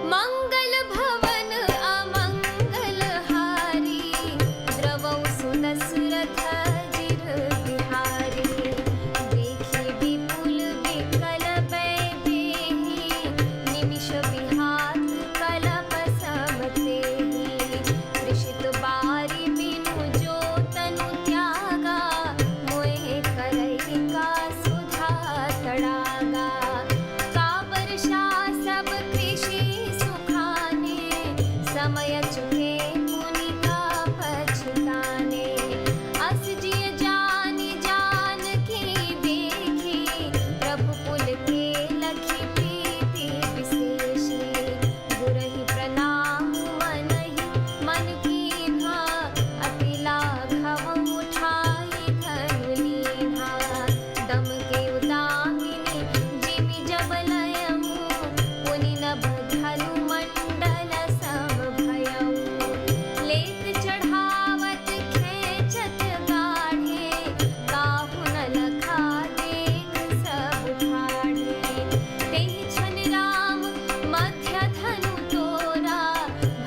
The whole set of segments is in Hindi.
मंगल भवन अमंगल हारी, द्रवौ सुदशरथ जिर बिहारी। देखि विपुल विकल वैदेही, निमिष विहात कलप सब तेहि। त्रिषित बारी बिनु जो तनु त्यागा, मोहि करई का सुधा तड़ागा। का वर्षा सब कृषि सुखाने, समय चुके मुनि का पछताने। अस जिय जानि जानकी देखी, प्रभु पुल के लखी प्रीति विशेषी। गुरहि प्रणाम मनहि मन कीन्हा, अति लाघव उठाई धनु लीन्हा। दम के उदामिनी जिमि जब लयमु, पुनि नभ धनु मंडल सम भयउ। लेत चढ़ावत खेचत गाढ़े, काहु न लखा देख सब ठाढ़े। तेहि छन राम मध्य धनु तोरा,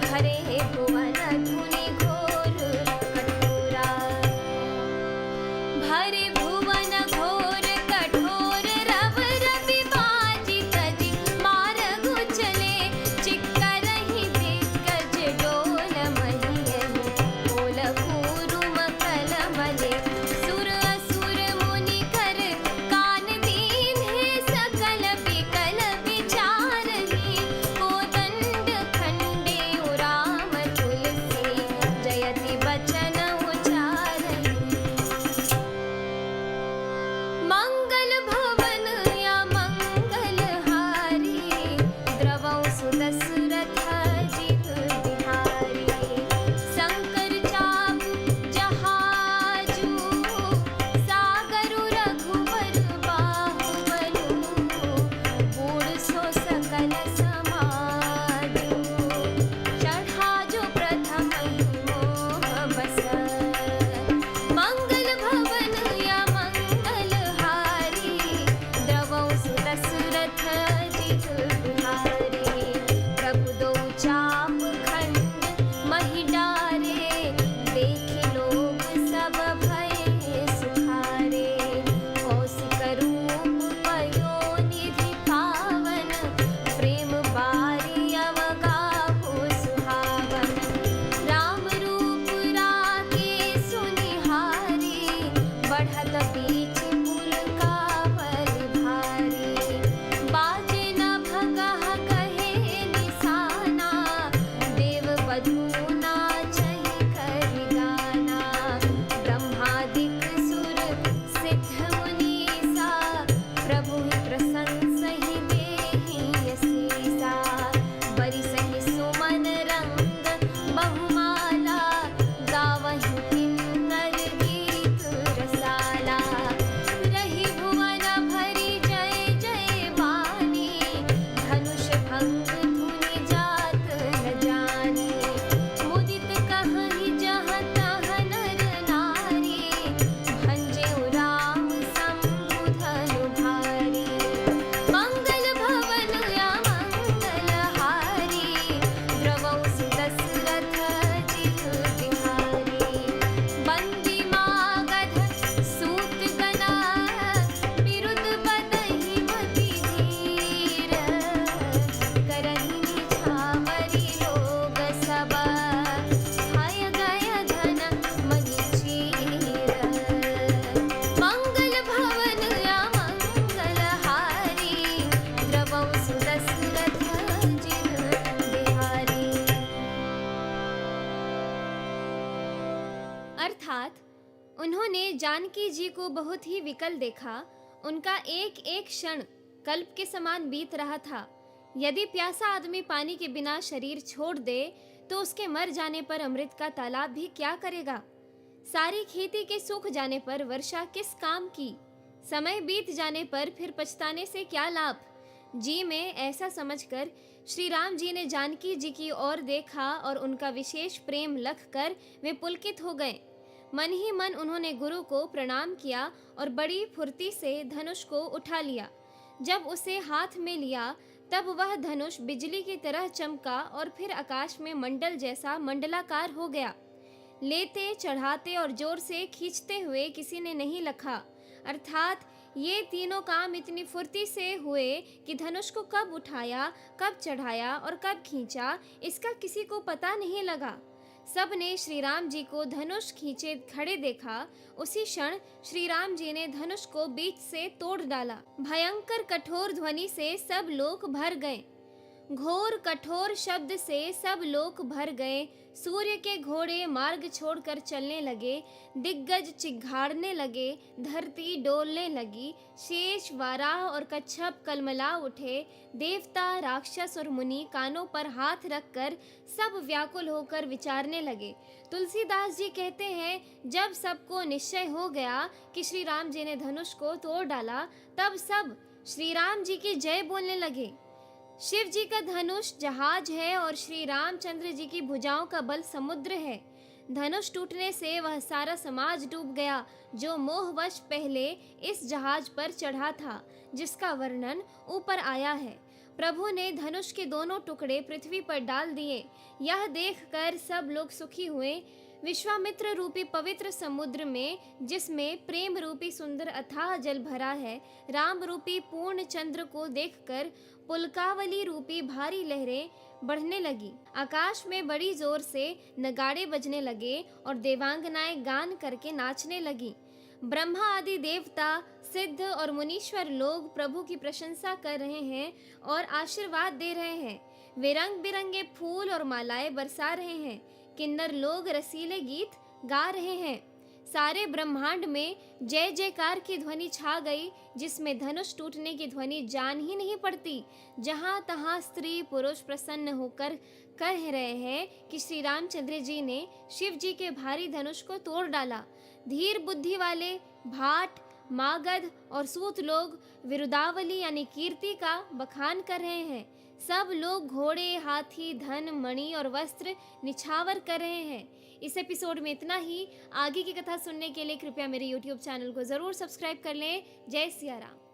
भरे भुवन धुनि घोर कठोरा। भरे भुवन घोर कठोर, रव रवि बाजी तजि मारगु चले। चिक्करहि दिग्गज डोल महियहि, ओल कूरुम कल मले। सुर असुर मुनि कर कान दीन्हे, सकल विकल विचारहि। कोदंड खंडे राम तुलसी, जयति बचन उचारहि। मंगल भवन अमंगल हारी, द्रवौ सुदशरथ जिर बिहारी। शंकर चापु जहाजु, सागरु रघुवर बाहुबलु। बूढ़ सो सकल समाजु, चढ़ा जो प्रथम ही मोह बस। मंगल भवन अमंगल हारी, द्रवौ सुदशरथ जिर बिहारी। प्रभु दो चाप खंड महि डारे, देखि लोग सब भये सुखारे। कौशिक रूप पयोनिधि पावन, प्रेम बारी अवगाहु सुहावन। राम रूप राकेशु निहारी, बढ़त बीच पुल का बलि भारी। बाजे न भगह कहे निशाना, देव बधू नाचहि करि गाना। ब्रह्मादिक सुर सिद्ध मुनीसा, प्रभु प्रशंसहि देहि यशीसा। बरिसहि सुमन रंग बहुमाला, गावहि किन्नर गीत रसाला। रहि भुवन भरि जय जय बानी, धनुष भंग धुनि जात न जानी। मुदित कहहि जहाँ तहाँ नर नारी, भंजेउ राम शंभु धनु भारी। मंगल भवन अमंगल हारी, द्रवौ सुदशरथ जिर बिहारी। बंदी मागध सूत गना, बिरुद बदहि मति धीर। करहि निछावरि लोग सब, हय गय धन महि चीर। मंगल भवन अमंगल हारी, द्रवौ सुदशरथ जिर बिहारी। अर्थात उन्होंने जानकी जी को बहुत ही विकल देखा। उनका एक एक क्षण कल्प के समान बीत रहा था। यदि प्यासा आदमी पानी के बिना शरीर छोड़ दे, तो उसके मर जाने पर अमृत का तालाब भी क्या करेगा। सारी खेती के सूख जाने पर वर्षा किस काम की। समय बीत जाने पर फिर पछताने से क्या लाभ। जी में ऐसा समझकर श्री राम जी ने जानकी जी की ओर देखा और उनका विशेष प्रेम लखकर वे पुलकित हो गए। मन ही मन उन्होंने गुरु को प्रणाम किया और बड़ी फुर्ती से धनुष को उठा लिया। जब उसे हाथ में लिया तब वह धनुष बिजली की तरह चमका और फिर आकाश में मंडल जैसा मंडलाकार हो गया। लेते, चढ़ाते और जोर से खींचते हुए किसी ने नहीं लखा, अर्थात ये तीनों काम इतनी फुर्ती से हुए कि धनुष को कब उठाया, कब चढ़ाया और कब खींचा, इसका किसी को पता नहीं लगा। सब ने श्री राम जी को धनुष खींचे खड़े देखा। उसी क्षण श्री राम जी ने धनुष को बीच से तोड़ डाला। भयंकर कठोर ध्वनि से सब लोग भर गए। घोर कठोर शब्द से सब लोग भर गए। सूर्य के घोड़े मार्ग छोड़कर चलने लगे। दिग्गज चिघाड़ने लगे। धरती डोलने लगी। शेष, वाराह और कच्छप कलमला उठे। देवता, राक्षस और मुनि कानों पर हाथ रखकर सब व्याकुल होकर विचारने लगे। तुलसीदास जी कहते हैं, जब सबको निश्चय हो गया कि श्री राम जी ने धनुष को तोड़ डाला, तब सब श्री राम जी की जय बोलने लगे। शिव जी का धनुष जहाज है और श्री रामचंद्र जी की भुजाओं का बल समुद्र है। धनुष टूटने से वह सारा समाज डूब गया जो मोहवश पहले इस जहाज पर चढ़ा था, जिसका वर्णन ऊपर आया है। प्रभु ने धनुष के दोनों टुकड़े पृथ्वी पर डाल दिए। यह देखकर सब लोग सुखी हुए। विश्वामित्र रूपी पवित्र समुद्र में, जिसमें प्रेम रूपी सुंदर अथाह जल भरा है, राम रूपी पूर्ण चंद्र को देखकर पुलकावली रूपी भारी लहरें बढ़ने लगी। आकाश में बड़ी जोर से नगाड़े बजने लगे और देवांगनाएं गान करके नाचने लगी। ब्रह्मा आदि देवता, सिद्ध और मुनीश्वर लोग प्रभु की प्रशंसा कर रहे हैं और आशीर्वाद दे रहे हैं। वे रंग बिरंगे फूल और मालाएं बरसा रहे हैं। किन्नर लोग रसीले गीत गा रहे हैं। सारे ब्रह्मांड में जय जयकार की ध्वनि छा गई, जिसमें धनुष टूटने की ध्वनि जान ही नहीं पड़ती। जहां तहां स्त्री पुरुष प्रसन्न होकर कह रहे हैं कि श्री रामचंद्र जी ने शिव जी के भारी धनुष को तोड़ डाला। धीर बुद्धि वाले भाट, मागध और सूत लोग विरुदावली यानी कीर्ति का बखान कर रहे हैं। सब लोग घोड़े, हाथी, धन, मणि और वस्त्र निछावर कर रहे हैं। इस एपिसोड में इतना ही। आगे की कथा सुनने के लिए कृपया मेरे YouTube चैनल को ज़रूर सब्सक्राइब कर लें। जय सिया राम।